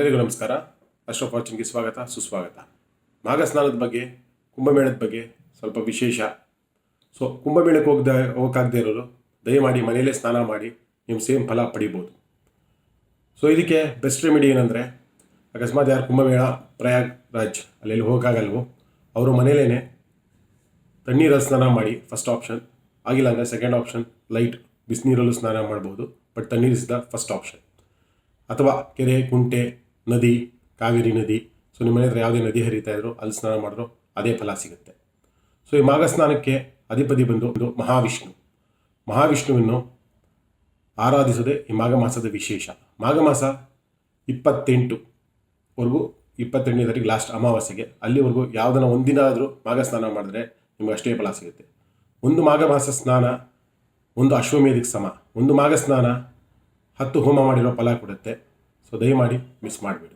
ಎಲ್ಲರಿಗೂ ನಮಸ್ಕಾರ. ಅಶ್ರಫ್ ವಾಚಿಂಗ್ಗೆ ಸ್ವಾಗತ ಸುಸ್ವಾಗತ. ಮಾಘ ಸ್ನಾನದ ಬಗ್ಗೆ, ಕುಂಭಮೇಳದ ಬಗ್ಗೆ ಸ್ವಲ್ಪ ವಿಶೇಷ. ಕುಂಭಮೇಳಕ್ಕೆ ಹೋಗೋಕ್ಕಾಗದೇ ಇರೋರು ದಯಮಾಡಿ ಮನೆಯಲ್ಲೇ ಸ್ನಾನ ಮಾಡಿ ನಿಮ್ಮ ಸೇಮ್ ಫಲ ಪಡಿಬೋದು. ಇದಕ್ಕೆ ಬೆಸ್ಟ್ ರೆಮಿಡಿ ಏನಂದರೆ, ಅಕಸ್ಮಾತ್ ಯಾರು ಕುಂಭಮೇಳ ಪ್ರಯಾಗ್ರಾಜ್ ಅಲ್ಲೆಲ್ಲಿ ಹೋಗೋಕ್ಕಾಗಲ್ವೋ ಅವರು ಮನೆಯಲ್ಲೇ ತಣ್ಣೀರಲ್ಲಿ ಸ್ನಾನ ಮಾಡಿ ಫಸ್ಟ್ ಆಪ್ಷನ್. ಆಗಿಲ್ಲ ಅಂದರೆ ಸೆಕೆಂಡ್ ಆಪ್ಷನ್ ಲೈಟ್ ಬಿಸಿನೀರಲ್ಲೂ ಸ್ನಾನ ಮಾಡ್ಬೋದು. ಬಟ್ ತಣ್ಣೀರು ಇಸ್ ದ ಫಸ್ಟ್ ಆಪ್ಷನ್. ಅಥವಾ ಕೆರೆ, ಕುಂಟೆ, ನದಿ, ಕಾವೇರಿ ನದಿ, ನಿಮ್ಮ ಮನೆ ಹತ್ರ ಯಾವುದೇ ನದಿ ಹರಿತಾ ಇದ್ರು ಅಲ್ಲಿ ಸ್ನಾನ ಮಾಡಿದ್ರು ಅದೇ ಫಲ ಸಿಗುತ್ತೆ. ಈ ಮಾಘ ಸ್ನಾನಕ್ಕೆ ಅಧಿಪತಿ ಬಂದು ಮಹಾವಿಷ್ಣುವನ್ನು ಆರಾಧಿಸೋದೇ ಈ ಮಾಘ ಮಾಸದ ವಿಶೇಷ. ಮಾಘ ಮಾಸ 28ವರೆಗೂ, 28ನೇ ತಾರೀಕು ಲಾಸ್ಟ್ ಅಮಾವಾಸ್ಯೆಗೆ, ಅಲ್ಲಿವರೆಗೂ ಯಾವುದನ್ನ ಒಂದಿನ ಆದರೂ ಮಾಘ ಸ್ನಾನ ಮಾಡಿದ್ರೆ ನಿಮ್ಗೆ ಅಷ್ಟೇ ಫಲ ಸಿಗುತ್ತೆ. ಒಂದು ಮಾಘ ಮಾಸ ಸ್ನಾನ ಒಂದು ಅಶ್ವಮೇಧಕ್ಕೆ ಸಮ. ಒಂದು ಮಾಘ ಸ್ನಾನ 10 ಹೋಮ ಮಾಡಿರೋ ಫಲ ಕೊಡುತ್ತೆ. ದಯಮಾಡಿ ಮಿಸ್ ಮಾಡಬೇಡಿ.